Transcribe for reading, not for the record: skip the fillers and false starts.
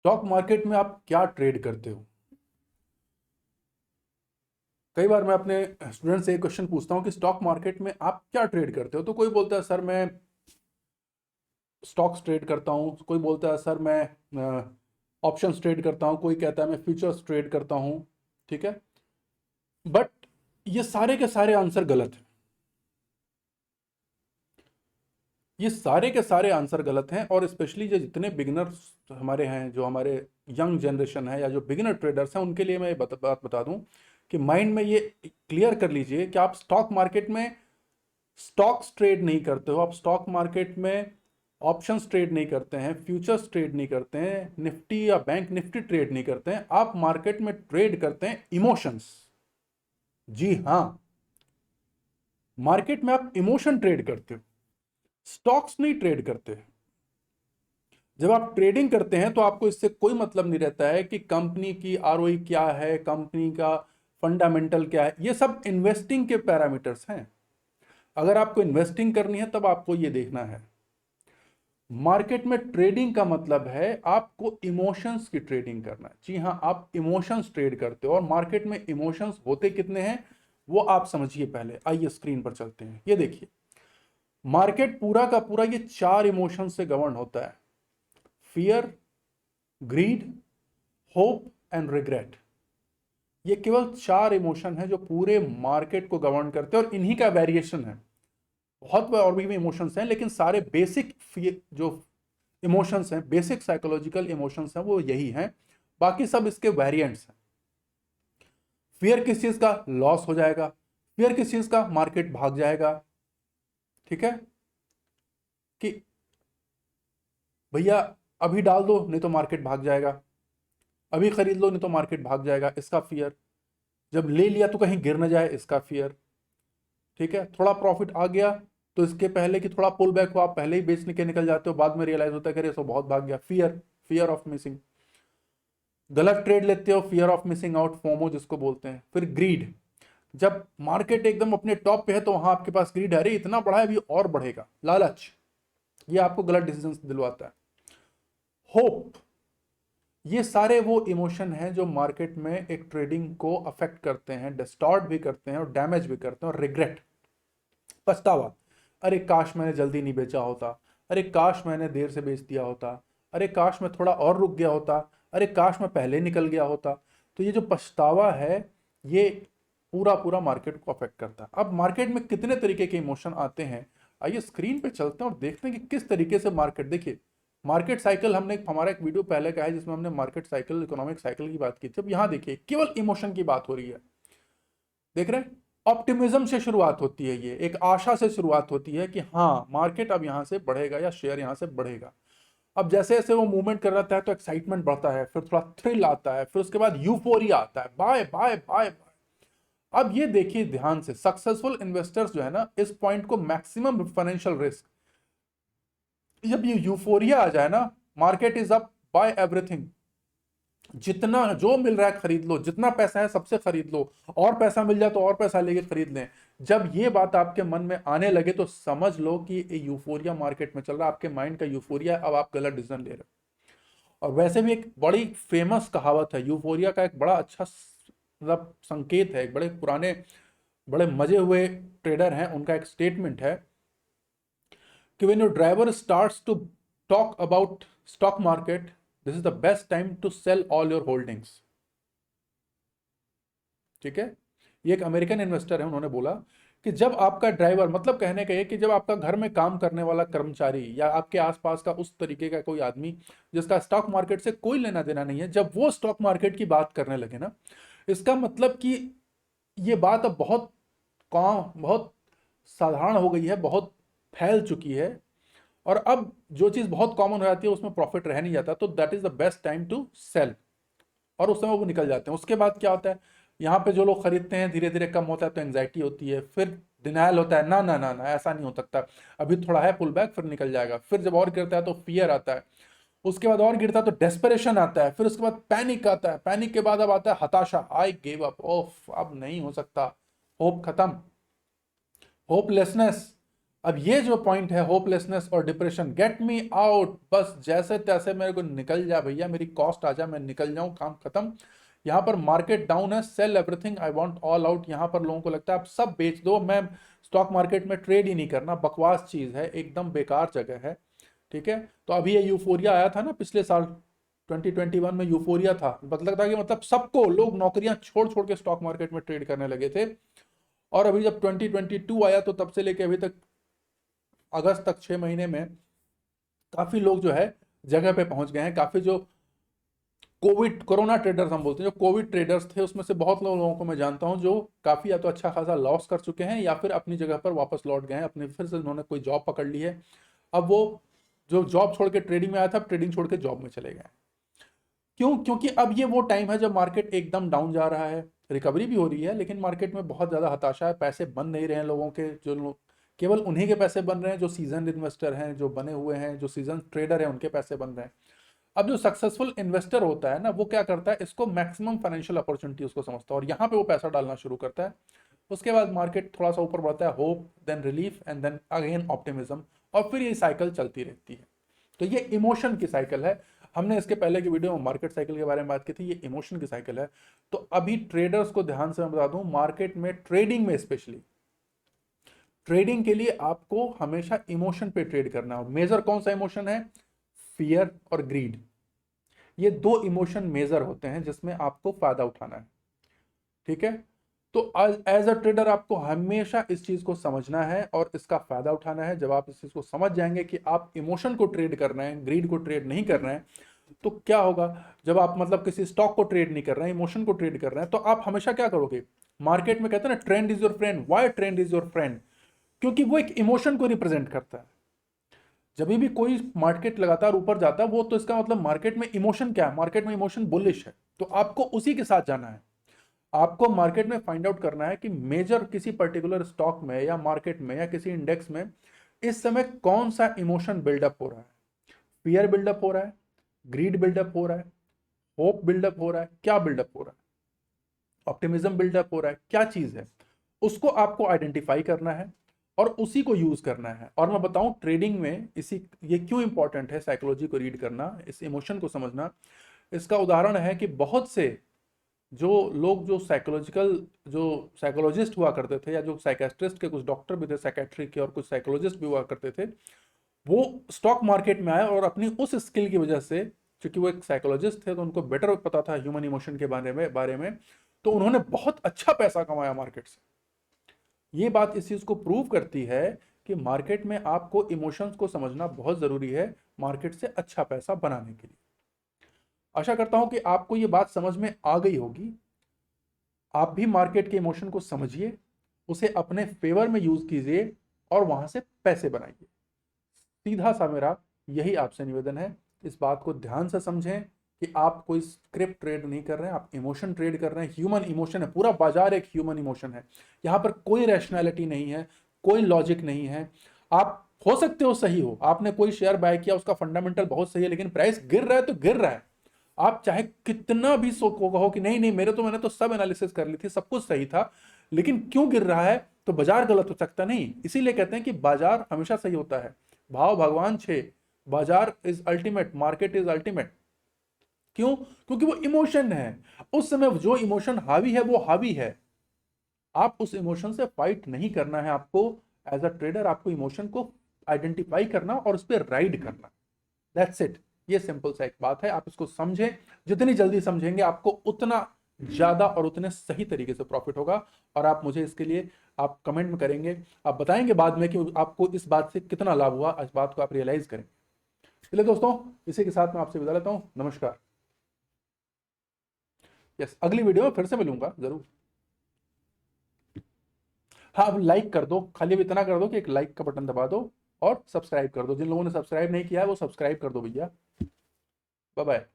Stock market में आप क्या ट्रेड करते हो? कई बार मैं अपने स्टूडेंट से एक क्वेश्चन पूछता हूँ कि स्टॉक मार्केट में आप क्या ट्रेड करते हो, तो कोई बोलता है सर मैं स्टॉक्स ट्रेड करता हूँ, कोई बोलता है सर मैं ऑप्शंस ट्रेड करता हूँ, कोई कहता है मैं फ्यूचर्स ट्रेड करता हूँ। ठीक है, बट ये सारे के सारे आंसर गलत हैं। ये सारे के सारे आंसर गलत हैं, और स्पेशली जो जितने बिगिनर्स हमारे हैं, जो हमारे यंग जनरेशन है या जो बिगिनर ट्रेडर्स हैं, उनके लिए मैं ये बात बता दूं कि माइंड में ये क्लियर कर लीजिए कि आप स्टॉक मार्केट में स्टॉक्स ट्रेड नहीं करते हो, आप स्टॉक मार्केट में ऑप्शंस ट्रेड नहीं करते हैं, फ्यूचर्स ट्रेड नहीं करते हैं, निफ्टी या बैंक निफ्टी ट्रेड नहीं करते हैं। आप मार्केट में ट्रेड करते हैं इमोशंस। जी हाँ, मार्केट में आप इमोशन ट्रेड करते हो, स्टॉक्स नहीं ट्रेड करते। जब आप ट्रेडिंग करते हैं तो आपको इससे कोई मतलब नहीं रहता है कि कंपनी की आरओई क्या है, कंपनी का फंडामेंटल क्या है। ये सब इन्वेस्टिंग के पैरामीटर्स हैं। अगर आपको इन्वेस्टिंग करनी है तब आपको ये देखना है। मार्केट में ट्रेडिंग का मतलब है आपको इमोशंस की ट्रेडिंग करना है। जी हाँ, आप इमोशंस ट्रेड करते हो, और मार्केट में इमोशंस होते कितने हैं वो आप समझिए। पहले आइए स्क्रीन पर चलते हैं। ये देखिए, मार्केट पूरा का पूरा ये चार इमोशंस से गवर्न होता है: fear, greed, hope and regret. ये केवल चार इमोशन है जो पूरे मार्केट को गवर्न करते हैं, और इन्हीं का वेरिएशन है। बहुत और भी इमोशंस हैं, लेकिन सारे बेसिक जो इमोशंस हैं, बेसिक साइकोलॉजिकल इमोशंस हैं, वो यही हैं। बाकी सब इसके वेरिएंट्स हैं। फियर किस चीज का? लॉस हो जाएगा। फियर किस चीज का? मार्केट भाग जाएगा। ठीक है, कि भैया अभी डाल दो नहीं तो मार्केट भाग जाएगा, अभी खरीद लो नहीं तो मार्केट भाग जाएगा, इसका फियर। जब ले लिया तो कहीं गिर ना जाए, इसका फियर। ठीक है, थोड़ा प्रॉफिट आ गया तो इसके पहले कि थोड़ा पुल बैक हो, आप पहले ही बेच के निकल जाते हो, बाद में रियलाइज होता है कि सो बहुत भाग गया, फियर, फियर ऑफ मिसिंग। गलत ट्रेड लेते हो, fear of missing out, FOMO जिसको बोलते हैं। फिर ग्रीड, जब मार्केट एकदम अपने टॉप पे है तो वहां आपके पास ग्रीड है, अरे इतना बढ़ा है अभी और बढ़ेगा, लालच। ये आपको गलत डिसीजन दिलवाता है। होप, ये सारे वो इमोशन हैं जो मार्केट में एक ट्रेडिंग को अफेक्ट करते हैं, डिस्टॉर्ट भी करते हैं और डैमेज भी करते हैं। और रिग्रेट, पछतावा, अरे काश मैंने जल्दी नहीं बेचा होता, अरे काश मैंने देर से बेच दिया होता, अरे काश मैं थोड़ा और रुक गया होता, अरे काश मैं पहले निकल गया होता। तो ये जो पछतावा है, ये पूरा पूरा मार्केट को अफेक्ट करता है। अब मार्केट में कितने तरीके के इमोशन आते हैं, आइए स्क्रीन पे चलते हैं और देखते हैं कि किस तरीके से मार्केट। देखिए, मार्केट साइकिल हमने हमारा एक वीडियो पहले का है जिसमें हमने मार्केट साइकिल, इकोनॉमिक साइकिल की बात की थी। अब यहाँ देखिए, केवल इमोशन की बात हो रही है। देख रहे हैं, ऑप्टिमिज्म से शुरुआत होती है, ये एक आशा से शुरुआत होती है कि हाँ मार्केट अब यहां से बढ़ेगा या शेयर यहां से बढ़ेगा। अब जैसे जैसे वो मूवमेंट कर रहा है तो एक्साइटमेंट बढ़ता है, फिर थोड़ा थ्रिल आता है, फिर उसके बाद यूफोरिया आता है, बाय बाय बाय बाय। अब ये देखिए ध्यान से, सक्सेसफुल इन्वेस्टर्स जो है ना, इस पॉइंट को मैक्सिमम फाइनेंशियल रिस्क, जब ये यूफोरिया आ जाए ना, market is up by everything, जितना जो मिल रहा है खरीद लो, जितना पैसा है सबसे खरीद लो, और पैसा मिल जाए तो और पैसा लेके खरीद लें। जब ये बात आपके मन में आने लगे तो समझ लो कि यूफोरिया मार्केट में चल रहा है, आपके माइंड का यूफोरिया, अब आप गलत डिसीजन ले रहे हो। और वैसे भी एक बड़ी फेमस कहावत है, यूफोरिया का एक बड़ा अच्छा मतलब संकेत है, एक बड़े पुराने बड़े मजे हुए ट्रेडर हैं, उनका एक स्टेटमेंट है कि when your driver starts to talk about stock market, this is the best time to sell all your holdings. ठीक है, ये एक अमेरिकन इन्वेस्टर है, उन्होंने बोला कि जब आपका ड्राइवर, मतलब कहने का ये कि जब आपका घर में काम करने वाला कर्मचारी या आपके आसपास का उस तरीके का कोई आदमी जिसका स्टॉक मार्केट से कोई लेना देना नहीं है, जब वो स्टॉक मार्केट की बात करने लगे ना, इसका मतलब कि ये बात अब बहुत कॉम, बहुत साधारण हो गई है, बहुत फैल चुकी है। और अब जो चीज़ बहुत कॉमन हो जाती है उसमें प्रॉफिट रह नहीं जाता, तो that is the best time to sell. और उस समय वो निकल जाते हैं। उसके बाद क्या होता है, यहाँ पे जो लोग खरीदते हैं धीरे धीरे कम होता है तो एंग्जाइटी होती है, फिर डिनायल होता है, ना ना ना ना ऐसा नहीं हो सकता, अभी थोड़ा है पुल बैक, फिर निकल जाएगा। फिर जब और गिरता है तो फियर आता है, उसके बाद और गिरता है तो डेस्परेशन आता है, फिर उसके बाद पैनिक आता है, पैनिक के बाद अब आता है हताशा, आई गिव अप, ओफ अब नहीं हो सकता, होप खत्म, होपलेसनेस, अब ये जो पॉइंट है होपलेसनेस और डिप्रेशन, गेट मी आउट, बस जैसे तैसे मेरे को निकल जा भैया, मेरी कॉस्ट आ जा, मैं निकल जाऊं, काम खत्म। यहाँ पर मार्केट डाउन है, sell everything, I want all out. यहाँ पर लोगों को लगता है आप सब बेच दो, मैं स्टॉक मार्केट में ट्रेड ही नहीं करना, बकवास चीज है, एकदम बेकार जगह है। ठीक है, तो अभी ये यूफोरिया आया था ना पिछले साल 2021 में, यूफोरिया था, मतलब था कि मतलब सबको, लोग नौकरियां छोड़ छोड़ के स्टॉक मार्केट में ट्रेड करने लगे थे। और अभी जब 2022 आया तो तब से लेके अभी तक अगस्त तक 6 महीने में काफी लोग जो है जगह पे पहुंच गए हैं। काफी जो कोविड कोरोना ट्रेडर्स हम बोलते हैं, जो कोविड ट्रेडर्स थे, उसमें से बहुत लोगों को मैं जानता हूं जो काफी या तो अच्छा खासा लॉस कर चुके हैं या फिर अपनी जगह पर वापस लौट गए हैं, अपने फिर से उन्होंने कोई जॉब पकड़ ली है। अब वो जो जॉब छोड़ के ट्रेडिंग में आया था, अब ट्रेडिंग छोड़ के जॉब में चले गए। क्यों? क्योंकि अब ये वो टाइम है जब मार्केट एकदम डाउन जा रहा है, रिकवरी भी हो रही है लेकिन मार्केट में बहुत ज्यादा हताशा है, पैसे बन नहीं रहे हैं लोगों के, जो लोग, केवल उन्हीं के पैसे बन रहे हैं जो सीजन इन्वेस्टर हैं, जो बने हुए हैं, जो सीजन ट्रेडर हैं, उनके पैसे बन रहे हैं। अब जो सक्सेसफुल इन्वेस्टर होता है ना, वो क्या करता है, इसको मैक्सिमम फाइनेंशियल अपॉर्चुनिटी उसको समझता है और यहाँ पे वो पैसा डालना शुरू करता है। उसके बाद मार्केट थोड़ा सा ऊपर बढ़ता है, hope, then relief, and then again optimism, और फिर ये साइकिल चलती रहती है। तो ये इमोशन की साइकिल है। हमने इसके पहले की वीडियो में मार्केट साइकिल के बारे में बात की थी, ये इमोशन की साइकिल है। तो अभी ट्रेडर्स को ध्यान से मैं बता दूं, मार्केट में, ट्रेडिंग में स्पेशली, ट्रेडिंग के लिए आपको हमेशा इमोशन पे ट्रेड करना है। मेजर कौन सा इमोशन है? फियर और ग्रीड। ये दो इमोशन मेजर होते हैं जिसमें आपको फायदा उठाना है। ठीक है, तो एज अ ट्रेडर आपको हमेशा इस चीज को समझना है और इसका फायदा उठाना है। जब आप इस चीज को समझ जाएंगे कि आप इमोशन को ट्रेड कर रहे हैं, ग्रीड को ट्रेड नहीं कर रहे हैं, तो क्या होगा, जब आप मतलब किसी स्टॉक को ट्रेड नहीं कर रहे हैं, इमोशन को ट्रेड कर रहे हैं, तो आप हमेशा क्या करोगे? मार्केट में कहते हैं ना, trend is your friend. Why trend is your friend? क्योंकि वो एक इमोशन को रिप्रेजेंट करता है। जब भी कोई मार्केट लगातार ऊपर जाता है, वो तो इसका मतलब मार्केट में इमोशन क्या है? मार्केट में इमोशन बुलिश है, तो आपको उसी के साथ जाना है। आपको मार्केट में फाइंड आउट करना है कि मेजर किसी पर्टिकुलर स्टॉक में या मार्केट में या किसी इंडेक्स में इस समय कौन सा इमोशन बिल्डअप हो रहा है। फियर बिल्डअप हो रहा है, ग्रीड बिल्डअप हो रहा है, होप बिल्डअप हो रहा है, क्या बिल्डअप हो रहा है, ऑप्टिमिज्म बिल्डअप हो रहा है, क्या चीज है, उसको आपको आइडेंटिफाई करना है और उसी को यूज करना है। और मैं बताऊं, ट्रेडिंग में इसी, ये क्यों इंपॉर्टेंट है साइकोलॉजी को रीड करना, इस इमोशन को समझना। इसका उदाहरण है कि बहुत से जो लोग, जो साइकोलॉजिस्ट हुआ करते थे, या जो साइकेट्रिस्ट के कुछ डॉक्टर भी थे, साइकेट्री के, और कुछ साइकोलॉजिस्ट भी हुआ करते थे, वो स्टॉक मार्केट में आए और अपनी उस स्किल की वजह से, क्योंकि वो एक साइकोलॉजिस्ट थे तो उनको बेटर पता था ह्यूमन इमोशन के बारे में, तो उन्होंने बहुत अच्छा पैसा कमाया मार्केट से। ये बात इस चीज को प्रूव करती है कि मार्केट में आपको इमोशंस को समझना बहुत जरूरी है मार्केट से अच्छा पैसा बनाने के लिए। आशा करता हूं कि आपको ये बात समझ में आ गई होगी। आप भी मार्केट के इमोशन को समझिए, उसे अपने फेवर में यूज कीजिए और वहां से पैसे बनाइए। सीधा सा मेरा यही आपसे निवेदन है। इस बात को ध्यान से समझें कि आप कोई स्क्रिप्ट ट्रेड नहीं कर रहे हैं, आप इमोशन ट्रेड कर रहे हैं। ह्यूमन इमोशन है, पूरा बाजार एक ह्यूमन इमोशन है। यहां पर कोई रैशनैलिटी नहीं है, कोई लॉजिक नहीं है। आप हो सकते हो सही हो, आपने कोई शेयर बाय किया, उसका फंडामेंटल बहुत सही है, लेकिन प्राइस गिर रहा है तो गिर रहा है। आप चाहे कितना भी सो को कहो कि नहीं नहीं, मैंने तो सब एनालिसिस कर ली थी, सब कुछ सही था, लेकिन क्यों गिर रहा है? तो बाजार गलत हो सकता नहीं। इसीलिए कहते हैं कि बाजार हमेशा सही होता है। भाव भगवान छे, बाजार is ultimate, market is ultimate. क्यों? क्योंकि वो इमोशन है। उस समय जो इमोशन हावी है वो हावी है। आप उस इमोशन से फाइट नहीं करना है आपको। एज अ ट्रेडर आपको इमोशन को आइडेंटिफाई करना और उस पर राइड करना। That's it. ये सिंपल सा एक बात है, आप इसको समझें। जितनी जल्दी समझेंगे आपको उतना ज्यादा और उतने सही तरीके से प्रॉफिट होगा। और आप मुझे इसके लिए आप कमेंट में करेंगे, आप बताएंगे बाद में कि आपको इस बात से कितना लाभ हुआ, इस बात को आप रियलाइज करेंगे। चलिए दोस्तों, इसी के साथ मैं आपसे विदा लेता हूं। नमस्कार। यस, अगली वीडियो में फिर से मिलूंगा जरूर। हाँ, अब लाइक कर दो, खाली अब इतना कर दो कि एक लाइक का बटन दबा दो और सब्सक्राइब कर दो। जिन लोगों ने सब्सक्राइब नहीं किया है वो सब्सक्राइब कर दो भैया। Bye bye.